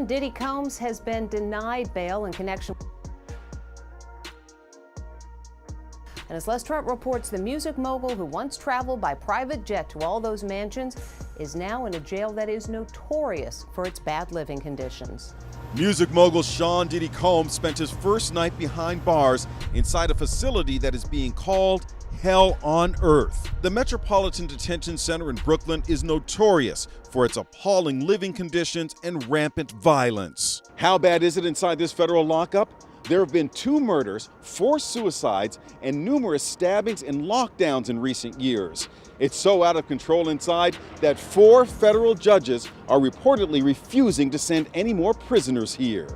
Diddy Combs has been denied bail in connection. And as Les Trent reports, the music mogul who once traveled by private jet to all those mansions is now in a jail that is notorious for its bad living conditions. Music mogul Sean Diddy Combs spent his first night behind bars inside a facility that is being called hell on earth. The Metropolitan Detention Center in Brooklyn is notorious for its appalling living conditions and rampant violence. How bad is it inside this federal lockup? There have been 2 murders, 4 suicides, and numerous stabbings and lockdowns in recent years. It's so out of control inside that 4 federal judges are reportedly refusing to send any more prisoners here.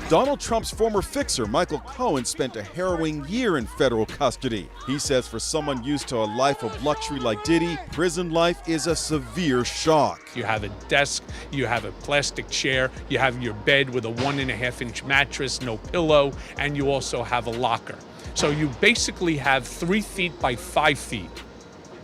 Donald Trump's former fixer, Michael Cohen, spent a harrowing year in federal custody. He says for someone used to a life of luxury like Diddy, prison life is a severe shock. You have a desk, you have a plastic chair, you have your bed with a 1.5-inch mattress, no pillow, and you also have a locker. So you basically have 3 feet by 5 feet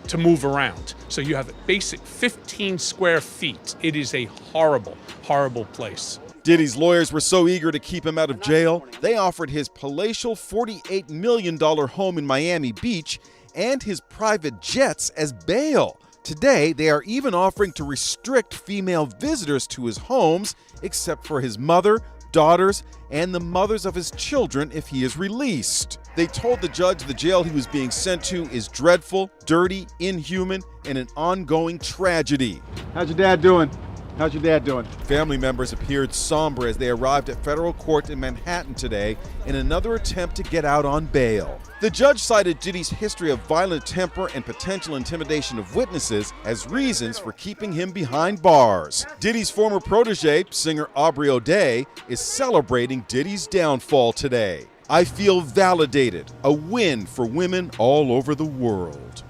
to move around. So you have a basic 15 square feet. It is a horrible, horrible place. Diddy's lawyers were so eager to keep him out of jail, they offered his palatial $48 million home in Miami Beach and his private jets as bail. Today, they are even offering to restrict female visitors to his homes, except for his mother, daughters, and the mothers of his children if he is released. They told the judge the jail he was being sent to is dreadful, dirty, inhuman, and an ongoing tragedy. How's your dad doing? How's your dad doing? Family members appeared somber as they arrived at federal court in Manhattan today in another attempt to get out on bail. The judge cited Diddy's history of violent temper and potential intimidation of witnesses as reasons for keeping him behind bars. Diddy's former protege, singer Aubrey O'Day, is celebrating Diddy's downfall today. I feel validated, a win for women all over the world.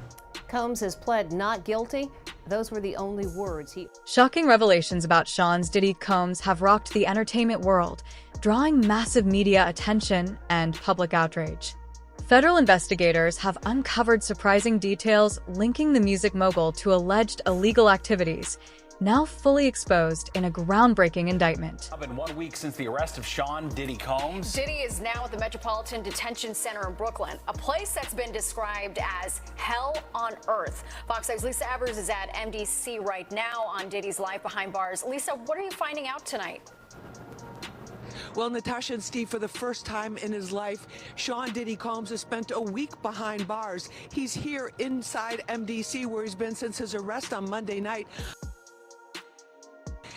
Combs has pled not guilty. Those were the only words he... Shocking revelations about Sean's Diddy Combs have rocked the entertainment world, drawing massive media attention and public outrage. Federal investigators have uncovered surprising details linking the music mogul to alleged illegal activities, now fully exposed in a groundbreaking indictment. It's been 1 week since the arrest of Sean Diddy Combs. Diddy is now at the Metropolitan Detention Center in Brooklyn, a place that's been described as hell on earth. Fox 5's Lisa Evers is at MDC right now on Diddy's life behind bars. Lisa, what are you finding out tonight? Well, Natasha and Steve, for the first time in his life, Sean Diddy Combs has spent a week behind bars. He's here inside MDC, where he's been since his arrest on Monday night,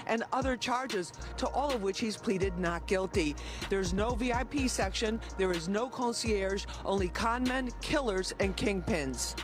and other charges, to all of which he's pleaded not guilty. There's no VIP section, there is no concierge, only conmen, killers, and kingpins.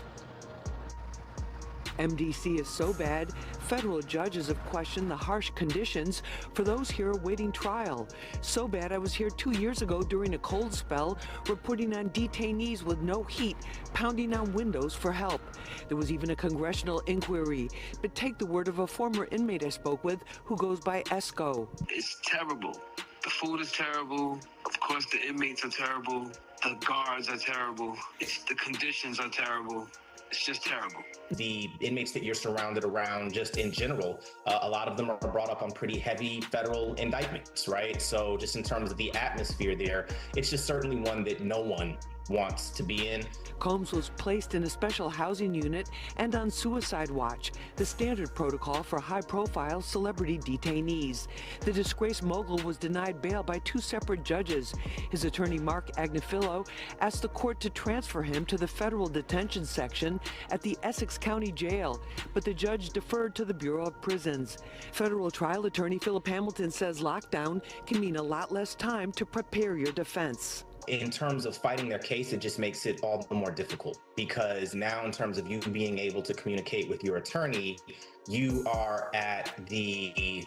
MDC is so bad, federal judges have questioned the harsh conditions for those here awaiting trial. So bad I was here 2 years ago during a cold spell, reporting on detainees with no heat, pounding on windows for help. There was even a congressional inquiry. But take the word of a former inmate I spoke with who goes by Esco. It's terrible. The food is terrible. Of course, the inmates are terrible. The guards are terrible. The conditions are terrible. It's just terrible. The inmates that you're surrounded around, just in general, a lot of them are brought up on pretty heavy federal indictments, right? So just in terms of the atmosphere there, it's just certainly one that no one wants to be in. Combs was placed in a special housing unit and on suicide watch, the standard protocol for high-profile celebrity detainees. The disgraced mogul was denied bail by 2 separate judges. His attorney, Mark Agnifilo, asked the court to transfer him to the federal detention section at the Essex County Jail, but the judge deferred to the Bureau of Prisons. Federal trial attorney Philip Hamilton says lockdown can mean a lot less time to prepare your defense. In terms of fighting their case, it just makes it all the more difficult, because now in terms of you being able to communicate with your attorney, you are at the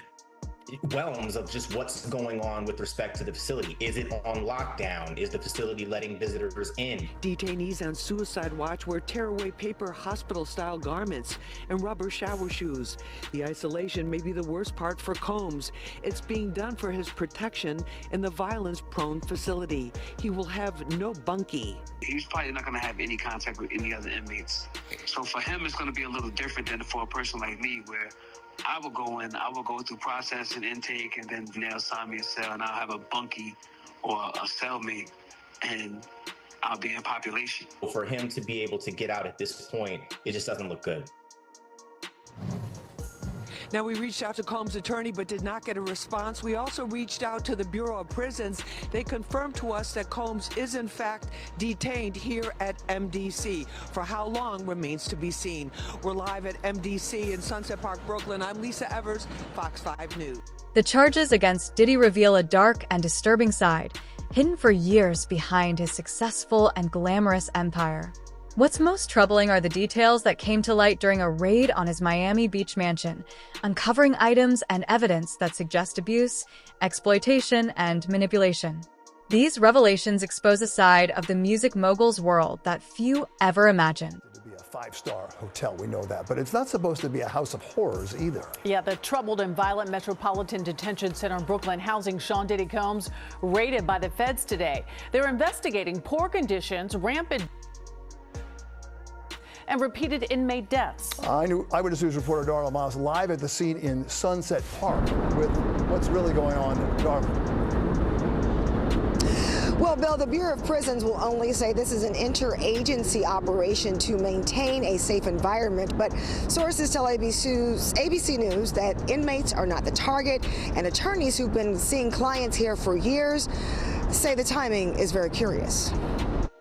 realms of just what's going on with respect to the facility. Is it on lockdown? Is the facility letting visitors in? Detainees on suicide watch wear tearaway paper hospital-style garments and rubber shower shoes. The isolation may be the worst part for Combs. It's being done for his protection in the violence-prone facility. He will have no bunkie. He's probably not going to have any contact with any other inmates. So for him, it's going to be a little different than for a person like me, where I will go in, I will go through process and intake, and then they'll assign me a cell, and I'll have a bunkie or a cellmate, and I'll be in population. For him to be able to get out at this point, it just doesn't look good. Now, we reached out to Combs' attorney but did not get a response. We also reached out to the Bureau of Prisons. They confirmed to us that Combs is in fact detained here at MDC. For how long remains to be seen. We're live at MDC in Sunset Park, Brooklyn. I'm Lisa Evers, Fox 5 News. The charges against Diddy reveal a dark and disturbing side, hidden for years behind his successful and glamorous empire. What's most troubling are the details that came to light during a raid on his Miami Beach mansion, uncovering items and evidence that suggest abuse, exploitation, and manipulation. These revelations expose a side of the music mogul's world that few ever imagined. To be a five-star hotel, we know that, but it's not supposed to be a house of horrors either. Yeah, the troubled and violent Metropolitan Detention Center in Brooklyn housing Sean Diddy Combs raided by the feds today. They're investigating poor conditions, rampant and repeated inmate deaths. Eyewitness News reporter Darla Miles live at the scene in Sunset Park with what's really going on. Darla. Well, Bill, the Bureau of Prisons will only say this is an interagency operation to maintain a safe environment, but sources tell ABC News that inmates are not the target, and attorneys who've been seeing clients here for years say the timing is very curious.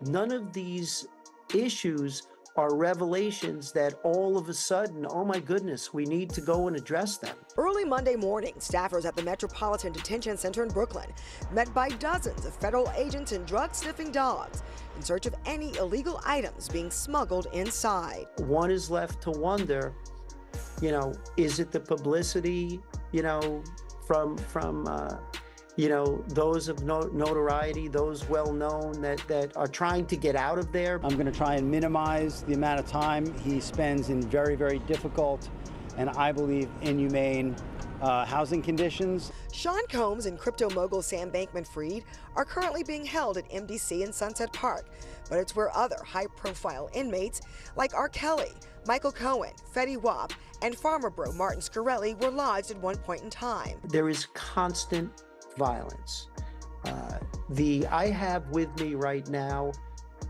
None of these issues are revelations that all of a sudden, oh my goodness, we need to go and address them. Early Monday morning, staffers at the Metropolitan Detention Center in Brooklyn met by dozens of federal agents and drug-sniffing dogs in search of any illegal items being smuggled inside. One is left to wonder, is it the publicity, from those of notoriety, those well-known that are trying to get out of there. I'm going to try and minimize the amount of time he spends in very, very difficult and I believe inhumane housing conditions. Sean Combs and crypto mogul Sam Bankman-Fried are currently being held at MDC in Sunset Park, but it's where other high-profile inmates like R. Kelly, Michael Cohen, Fetty Wap, and farmer bro Martin Shkreli were lodged at one point in time. There is constant violence. I have with me right now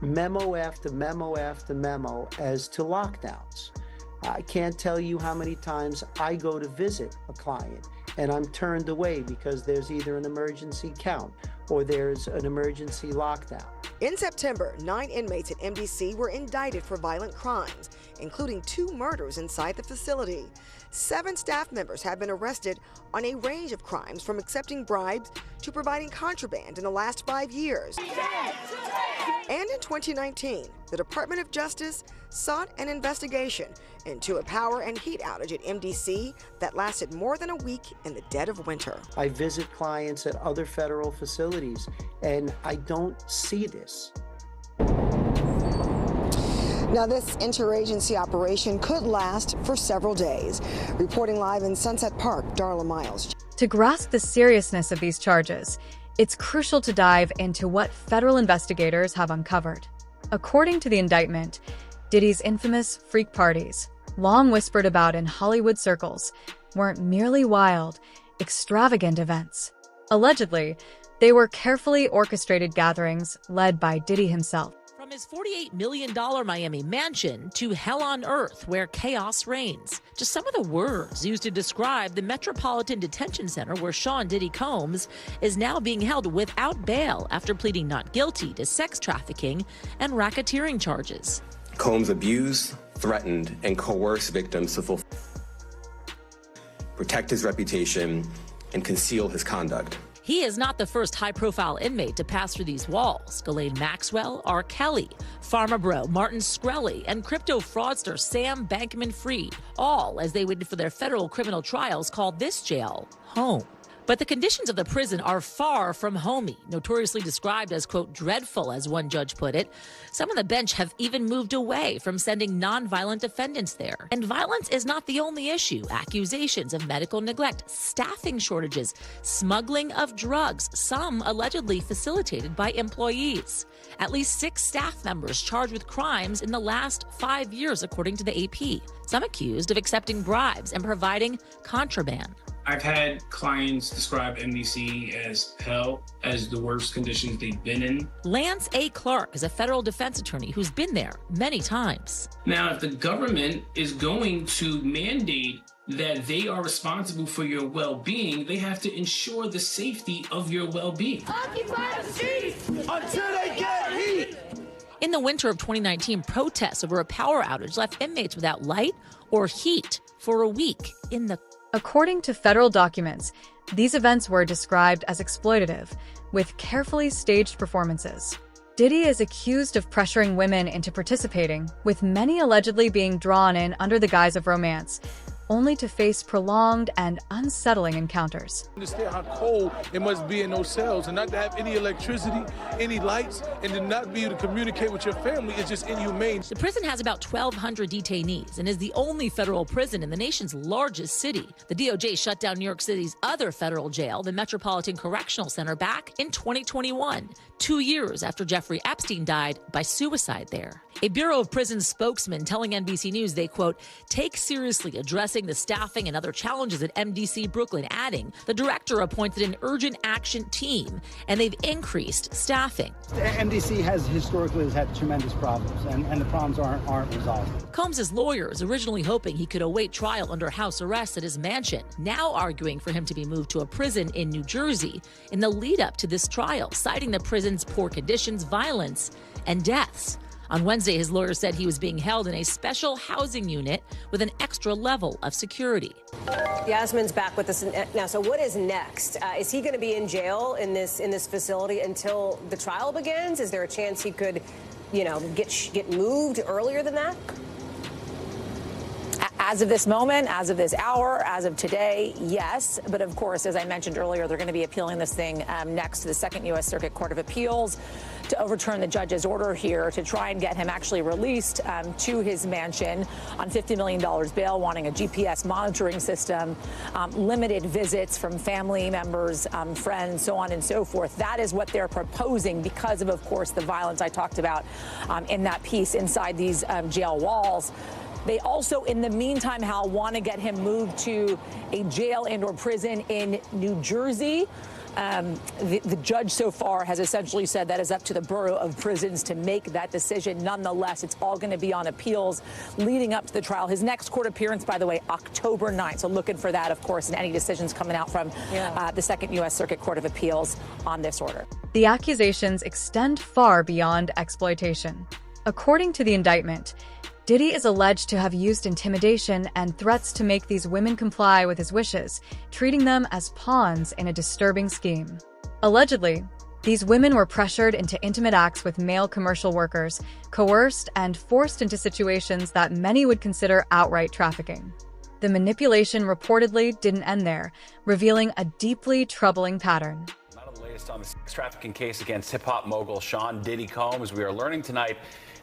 memo after memo after memo as to lockdowns. I can't tell you how many times I go to visit a client and I'm turned away because there's either an emergency count or there's an emergency lockdown. In September, 9 inmates at MDC were indicted for violent crimes, including 2 murders inside the facility. 7 staff members have been arrested on a range of crimes, from accepting bribes to providing contraband in the last 5 years. And in 2019, the Department of Justice sought an investigation into a power and heat outage at MDC that lasted more than a week in the dead of winter. I visit clients at other federal facilities, and I don't see this. Now, this interagency operation could last for several days. Reporting live in Sunset Park, Darla Miles. To grasp the seriousness of these charges, it's crucial to dive into what federal investigators have uncovered. According to the indictment, Diddy's infamous freak parties, long whispered about in Hollywood circles, weren't merely wild, extravagant events. Allegedly, they were carefully orchestrated gatherings led by Diddy himself. From his $48 million Miami mansion to hell on earth where chaos reigns. Just some of the words used to describe the Metropolitan Detention Center where Sean Diddy Combs is now being held without bail after pleading not guilty to sex trafficking and racketeering charges. Combs abused, threatened, and coerced victims to protect his reputation and conceal his conduct. He is not the first high-profile inmate to pass through these walls. Ghislaine Maxwell, R. Kelly, farmer bro Martin Shkreli, and crypto fraudster Sam Bankman-Fried, all as they waited for their federal criminal trials, called this jail home. But the conditions of the prison are far from homey, notoriously described as, quote, dreadful, as one judge put it. Some on the bench have even moved away from sending nonviolent defendants there. And violence is not the only issue. Accusations of medical neglect, staffing shortages, smuggling of drugs, some allegedly facilitated by employees. At least 6 staff members charged with crimes in the last 5 years, according to the AP. Some accused of accepting bribes and providing contraband. I've had clients describe MDC as hell, as the worst conditions they've been in. Lance A. Clark is a federal defense attorney who's been there many times. Now, if the government is going to mandate that they are responsible for your well-being, they have to ensure the safety of your well-being. Occupy the streets until they get heat. In the winter of 2019, protests over a power outage left inmates without light or heat for a week in the... According to federal documents, these events were described as exploitative, with carefully staged performances. Diddy is accused of pressuring women into participating, with many allegedly being drawn in under the guise of romance, only to face prolonged and unsettling encounters. Understand how cold it must be in those cells, and not to have any electricity, any lights, and to not be able to communicate with your family is just inhumane. The prison has about 1,200 detainees and is the only federal prison in the nation's largest city. The DOJ shut down New York City's other federal jail, the Metropolitan Correctional Center, back in 2021, 2 years after Jeffrey Epstein died by suicide there. A Bureau of Prisons spokesman telling NBC News they, quote, take seriously addressing the staffing and other challenges at MDC Brooklyn, adding the director appointed an urgent action team and they've increased staffing. MDC has historically had tremendous problems, and the problems aren't resolved. Combs' lawyers originally hoping he could await trial under house arrest at his mansion, now arguing for him to be moved to a prison in New Jersey in the lead up to this trial, citing the prison's poor conditions, violence, and deaths. On Wednesday, his lawyer said he was being held in a special housing unit with an extra level of security. Yasmin's back with us now. So what is next? Is he going to be in jail in this facility until the trial begins? Is there a chance he could, get moved earlier than that? As of this moment, as of this hour, as of today, yes. But of course, as I mentioned earlier, they're going to be appealing this thing next to the Second U.S. Circuit Court of Appeals to overturn the judge's order here to try and get him actually released to his mansion on $50 million bail, wanting a GPS monitoring system, limited visits from family members, friends, so on and so forth. That is what they're proposing because of course, the violence I talked about in that piece inside these jail walls. They also, in the meantime, Hal, want to get him moved to a jail and or prison in New Jersey. The judge so far has essentially said that is up to the Bureau of Prisons to make that decision. Nonetheless, it's all going to be on appeals leading up to the trial. His next court appearance, by the way, October 9th. So looking for that, of course, and any decisions coming out from the Second U.S. Circuit Court of Appeals on this order. The accusations extend far beyond exploitation. According to the indictment, Diddy is alleged to have used intimidation and threats to make these women comply with his wishes, treating them as pawns in a disturbing scheme. Allegedly, these women were pressured into intimate acts with male commercial workers, coerced and forced into situations that many would consider outright trafficking. The manipulation reportedly didn't end there, revealing a deeply troubling pattern. Not the latest on the sex trafficking case against hip-hop mogul Sean Diddy Combs. We are learning tonight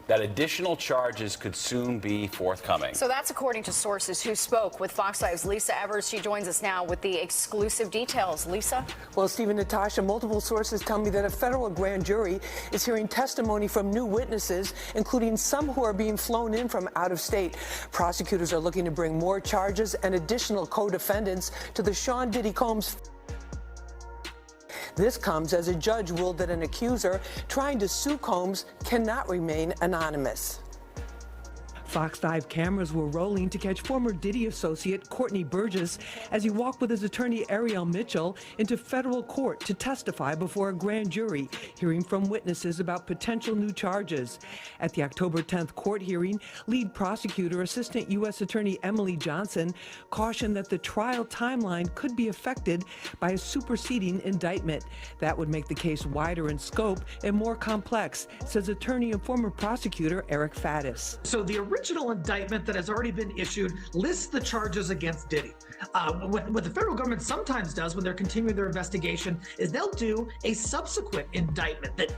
that additional charges could soon be forthcoming. So that's according to sources who spoke with Fox 5's Lisa Evers. She joins us now with the exclusive details. Lisa? Well, Stephen, Natasha, multiple sources tell me that a federal grand jury is hearing testimony from new witnesses, including some who are being flown in from out of state. Prosecutors are looking to bring more charges and additional co-defendants to the Sean Diddy Combs. This comes as a judge ruled that an accuser trying to sue Combs cannot remain anonymous. Fox 5 cameras were rolling to catch former Diddy associate Courtney Burgess as he walked with his attorney Ariel Mitchell into federal court to testify before a grand jury, hearing from witnesses about potential new charges. At the October 10th court hearing, lead prosecutor Assistant U.S. Attorney Emily Johnson cautioned that the trial timeline could be affected by a superseding indictment. That would make the case wider in scope and more complex, says attorney and former prosecutor Eric Faddis. So the original indictment that has already been issued lists the charges against Diddy. What the federal government sometimes does when they're continuing their investigation is they'll do a subsequent indictment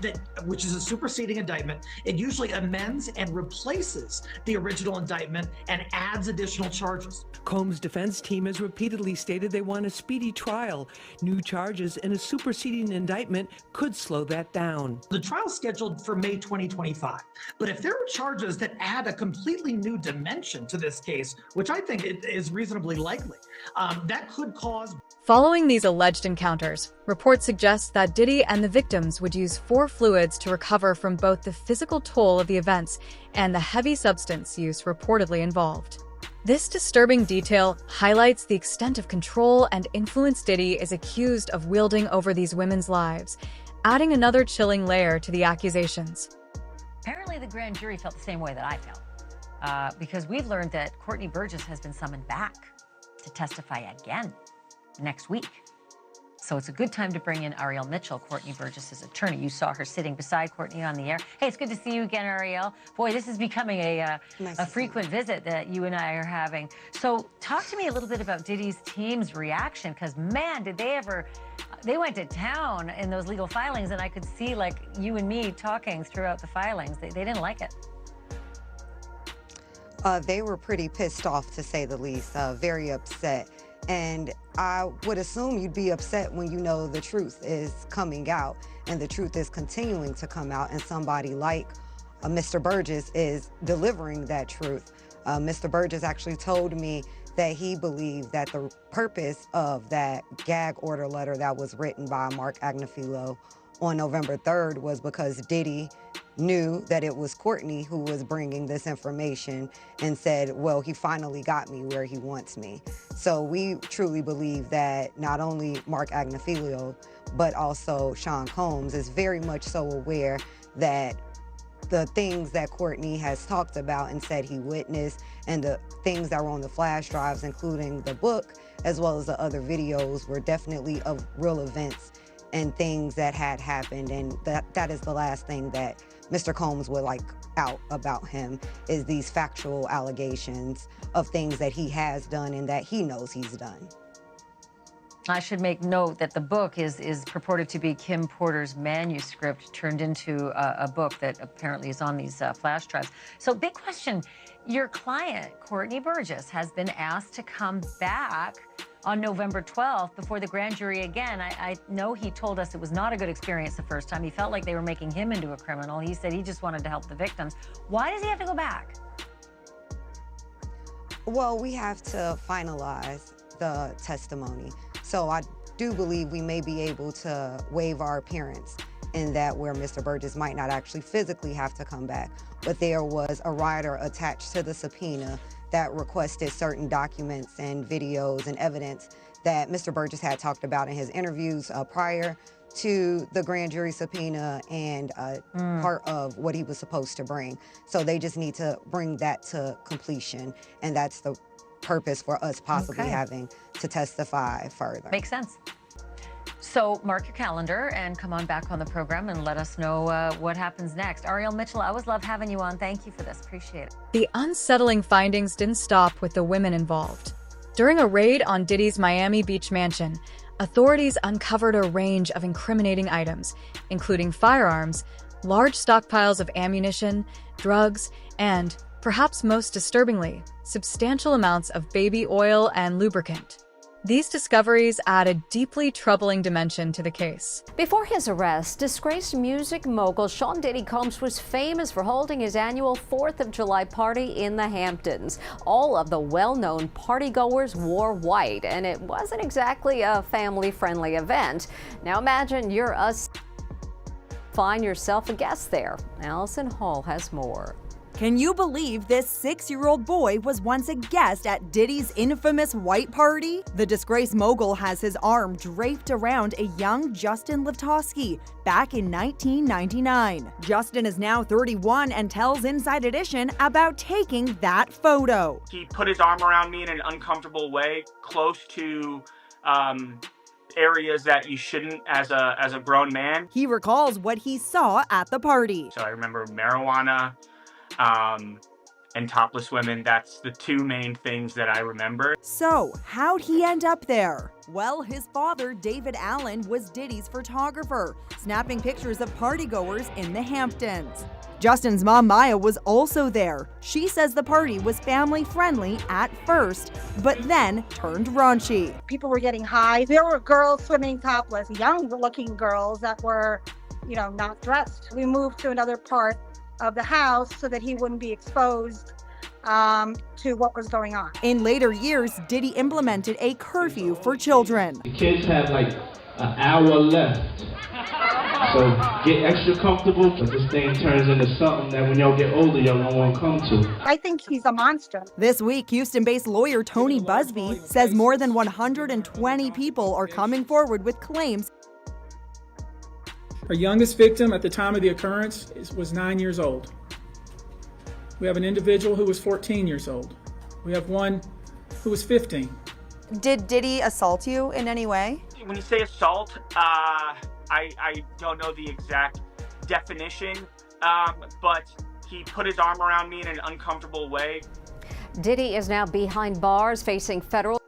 which is a superseding indictment. It usually amends and replaces the original indictment and adds additional charges. Combs' defense team has repeatedly stated they want a speedy trial. New charges and a superseding indictment could slow that down. The trial's scheduled for May 2025. But if there are charges that add a completely new dimension to this case, which I think is reasonably likely, that could cause... Following these alleged encounters, reports suggest that Diddy and the victims would use 4 fluids to recover from both the physical toll of the events and the heavy substance use reportedly involved. This disturbing detail highlights the extent of control and influence Diddy is accused of wielding over these women's lives, adding another chilling layer to the accusations. Apparently, the grand jury felt the same way that I felt, because we've learned that Courtney Burgess has been summoned back to testify again next week. So it's a good time to bring in Ariel Mitchell, Courtney Burgess's attorney. You saw her sitting beside Courtney on the air. Hey, it's good to see you again, Ariel. Boy, this is becoming a frequent visit that you and I are having. So talk to me a little bit about Diddy's team's reaction, because man, did they ever... They went to town in those legal filings, and I could see, like, you and me talking throughout the filings. They didn't like it. They were pretty pissed off, to say the least, very upset. And I would assume you'd be upset when you know the truth is coming out and the truth is continuing to come out, and somebody like Mr. Burgess is delivering that truth. Mr. Burgess actually told me that he believed that the purpose of that gag order letter that was written by Mark Agnifilo on November 3rd was because Diddy knew that it was Courtney who was bringing this information and said, well, he finally got me where he wants me. So we truly believe that not only Mark Agnifilo, but also Sean Combs is very much so aware that the things that Courtney has talked about and said he witnessed, and the things that were on the flash drives, including the book, as well as the other videos, were definitely of real events and things that had happened. And that is the last thing that Mr. Combs would like out about him, is these factual allegations of things that he has done and that he knows he's done. I should make note that the book is purported to be Kim Porter's manuscript turned into a book that apparently is on these flash drives. So big question, your client, Courtney Burgess, has been asked to come back on November 12th before the grand jury again. I know he told us it was not a good experience the first time. He felt like they were making him into a criminal. He said he just wanted to help the victims. Why does he have to go back? Well, we have to finalize the testimony. So I do believe we may be able to waive our appearance in that, where Mr. Burgess might not actually physically have to come back, but there was a rider attached to the subpoena that requested certain documents and videos and evidence that Mr. Burgess had talked about in his interviews prior to the grand jury subpoena, and part of what he was supposed to bring. So they just need to bring that to completion, and that's the purpose for us possibly having to testify further. Makes sense. So mark your calendar and come on back on the program and let us know what happens next. Ariel Mitchell, I always love having you on. Thank you for this. Appreciate it. The unsettling findings didn't stop with the women involved. During a raid on Diddy's Miami Beach mansion, authorities uncovered a range of incriminating items, including firearms, large stockpiles of ammunition, drugs, and, perhaps most disturbingly, substantial amounts of baby oil and lubricant. These discoveries add a deeply troubling dimension to the case. Before his arrest, disgraced music mogul Sean Diddy Combs was famous for holding his annual 4th of July party in the Hamptons. All of the well-known partygoers wore white, and it wasn't exactly a family-friendly event. Now imagine you're find yourself a guest there. Allison Hall has more. Can you believe this 6-year-old boy was once a guest at Diddy's infamous white party? The disgraced mogul has his arm draped around a young Justin Livtowski back in 1999. Justin is now 31 and tells Inside Edition about taking that photo. He put his arm around me in an uncomfortable way, close to areas that you shouldn't as a grown man. He recalls what he saw at the party. So I remember marijuana, and topless women. That's the two main things that I remember. So, how'd he end up there? Well, his father, David Allen, was Diddy's photographer, snapping pictures of partygoers in the Hamptons. Justin's mom, Maya, was also there. She says the party was family-friendly at first, but then turned raunchy. People were getting high. There were girls swimming topless, young-looking girls that were, not dressed. We moved to another part of the house so that he wouldn't be exposed to what was going on. In later years, Diddy implemented a curfew for children. The kids have like an hour left, so get extra comfortable, but this thing turns into something that when y'all get older, y'all don't want to come to. I think he's a monster. This week, Houston-based lawyer Tony Busby says more than 120 people are coming forward with claims. Our youngest victim at the time of the occurrence was 9 years old. We have an individual who was 14 years old. We have one who was 15. Did Diddy assault you in any way? When you say assault, I don't know the exact definition, but he put his arm around me in an uncomfortable way. Diddy is now behind bars facing federal.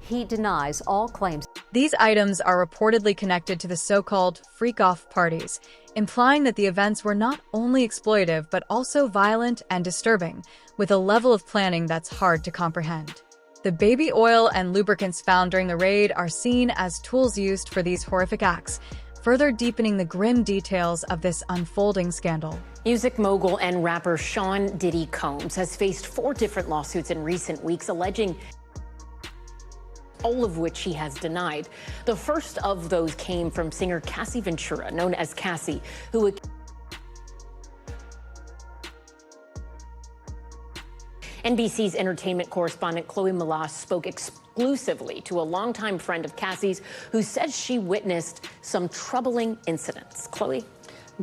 He denies all claims. These items are reportedly connected to the so-called freak-off parties, implying that the events were not only exploitive but also violent and disturbing, with a level of planning that's hard to comprehend. The baby oil and lubricants found during the raid are seen as tools used for these horrific acts, further deepening the grim details of this unfolding scandal. Music mogul and rapper Sean Diddy Combs has faced 4 different lawsuits in recent weeks alleging, all of which he has denied. The first of those came from singer Cassie Ventura, known as Cassie, who NBC's entertainment correspondent Chloe Malas spoke exclusively to a longtime friend of Cassie's who says she witnessed some troubling incidents. Chloe?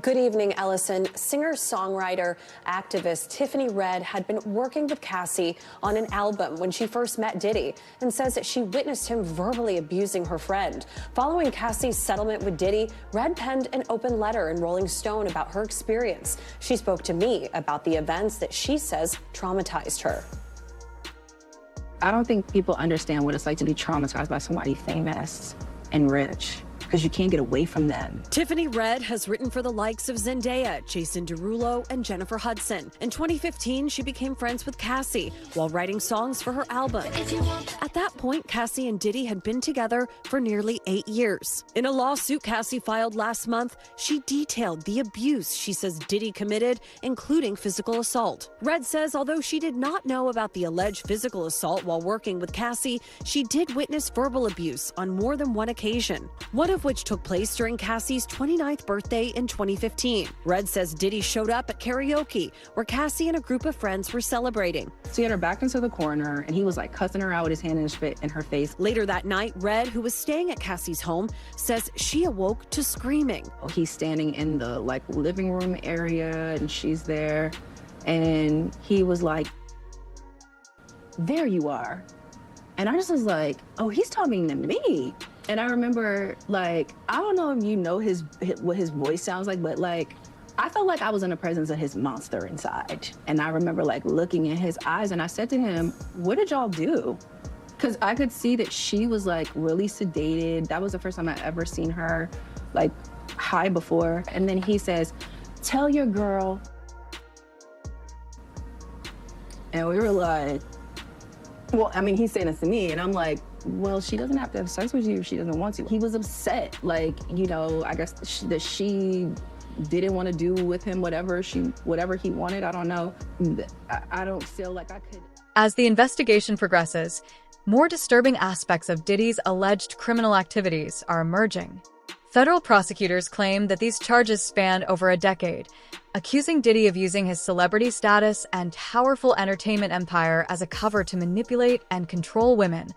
Good evening, Ellison. Singer-songwriter, activist Tiffany Red had been working with Cassie on an album when she first met Diddy and says that she witnessed him verbally abusing her friend. Following Cassie's settlement with Diddy, Red penned an open letter in Rolling Stone about her experience. She spoke to me about the events that she says traumatized her. I don't think people understand what it's like to be traumatized by somebody famous and rich, because you can't get away from them. Tiffany Red has written for the likes of Zendaya, Jason Derulo, and Jennifer Hudson. In 2015, she became friends with Cassie while writing songs for her album. At that point, Cassie and Diddy had been together for nearly 8 years. In a lawsuit Cassie filed last month, she detailed the abuse she says Diddy committed, including physical assault. Red says although she did not know about the alleged physical assault while working with Cassie, she did witness verbal abuse on more than one occasion. One of which took place during Cassie's 29th birthday in 2015. Red says Diddy showed up at karaoke, where Cassie and a group of friends were celebrating. So he had her back into the corner, and he was like cussing her out with his hand in her face. Later that night, Red, who was staying at Cassie's home, says she awoke to screaming. He's standing in the living room area, and she's there, and he was like, "There you are." And I just was like, oh, he's talking to me. And I remember, I don't know if you know what his voice sounds like, but I felt like I was in the presence of his monster inside. And I remember looking in his eyes, and I said to him, what did y'all do? Because I could see that she was really sedated. That was the first time I ever seen her high before. And then he says, tell your girl. And we were like, well, I mean, he's saying this to me, and I'm like, well, she doesn't have to have sex with you if she doesn't want to. He was upset, I guess that she didn't want to do with him whatever he wanted. I don't know. I don't feel like I could. As the investigation progresses, more disturbing aspects of Diddy's alleged criminal activities are emerging. Federal prosecutors claim that these charges span over a decade, accusing Diddy of using his celebrity status and powerful entertainment empire as a cover to manipulate and control women,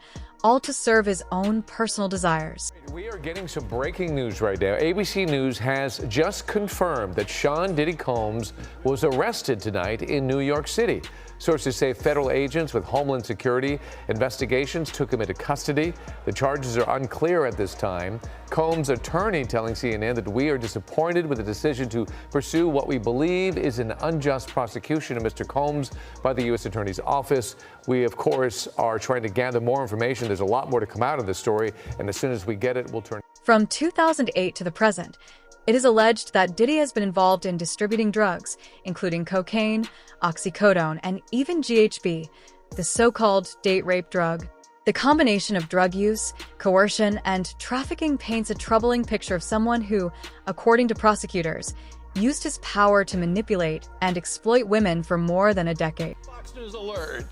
all to serve his own personal desires. We are getting some breaking news right now. ABC News has just confirmed that Sean Diddy Combs was arrested tonight in New York City. Sources say federal agents with Homeland Security investigations took him into custody. The charges are unclear at this time. Combs' attorney telling CNN that we are disappointed with the decision to pursue what we believe is an unjust prosecution of Mr. Combs by the U.S. Attorney's Office. We, of course, are trying to gather more information. There's a lot more to come out of this story, and as soon as we get it, we'll turn. From 2008 to the present, it is alleged that Diddy has been involved in distributing drugs, including cocaine, oxycodone, and even GHB, the so-called date rape drug. The combination of drug use, coercion, and trafficking paints a troubling picture of someone who, according to prosecutors, used his power to manipulate and exploit women for more than a decade. Fox News alert.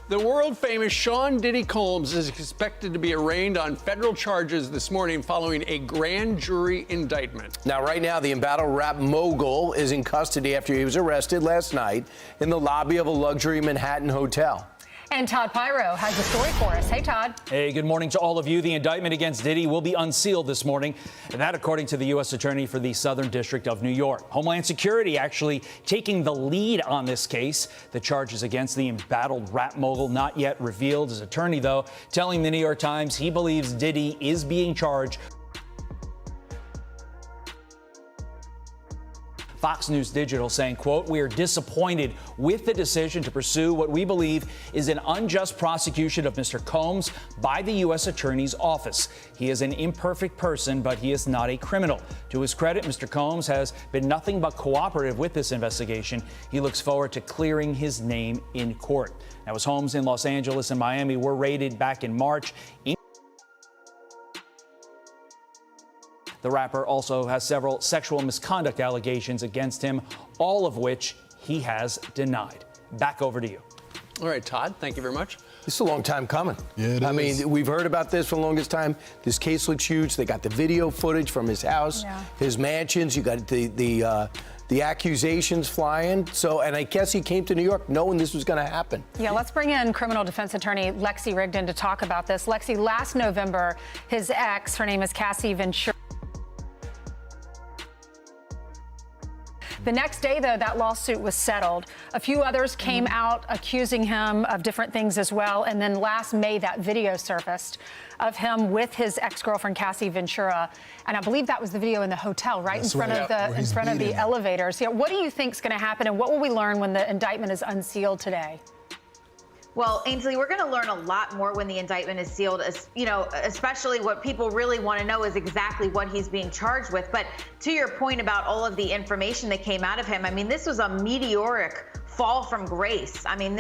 The world-famous Sean Diddy Combs is expected to be arraigned on federal charges this morning following a grand jury indictment. Now, right now, the embattled rap mogul is in custody after he was arrested last night in the lobby of a luxury Manhattan hotel. And Todd Pyro has the story for us. Hey, Todd. Hey, good morning to all of you. The indictment against Diddy will be unsealed this morning, and that according to the U.S. Attorney for the Southern District of New York. Homeland Security actually taking the lead on this case. The charges against the embattled rap mogul not yet revealed. His attorney, though, telling the New York Times he believes Diddy is being charged. Fox News Digital saying, quote, "We are disappointed with the decision to pursue what we believe is an unjust prosecution of Mr. Combs by the U.S. Attorney's Office. He is an imperfect person, but he is not a criminal. To his credit, Mr. Combs has been nothing but cooperative with this investigation. He looks forward to clearing his name in court." Now, his homes in Los Angeles and Miami were raided back in March. The rapper also has several sexual misconduct allegations against him, all of which he has denied. Back over to you. All right, Todd, thank you very much. This is a long time coming. Yeah, it I is. mean, we've heard about this for the longest time. This case looks huge. They got the video footage from his house, his mansions. You got the accusations flying. So, and I guess he came to New York knowing this was going to happen. Yeah, let's bring in criminal defense attorney Lexi Rigdon to talk about this. Lexi, last November, his ex, her name is Cassie Ventura. The next day, though, that lawsuit was settled. A few others came out accusing him of different things as well. And then last May, that video surfaced of him with his ex-girlfriend, Cassie Ventura. And I believe that was the video in the hotel, right? That's in front of the elevators. Yeah, what do you think is going to happen, and what will we learn when the indictment is unsealed today? Well, Ainsley, we're going to learn a lot more when the indictment is sealed, especially what people really want to know is exactly what he's being charged with. But to your point about all of the information that came out of him, I mean, this was a meteoric fall from grace. I mean,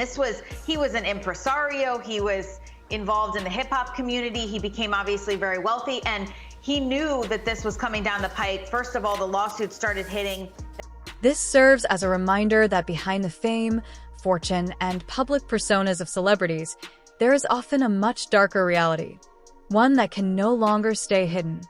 he was an impresario. He was involved in the hip hop community. He became obviously very wealthy, and he knew that this was coming down the pike. First of all, the lawsuits started hitting. This serves as a reminder that behind the fame, fortune, and public personas of celebrities, there is often a much darker reality, one that can no longer stay hidden.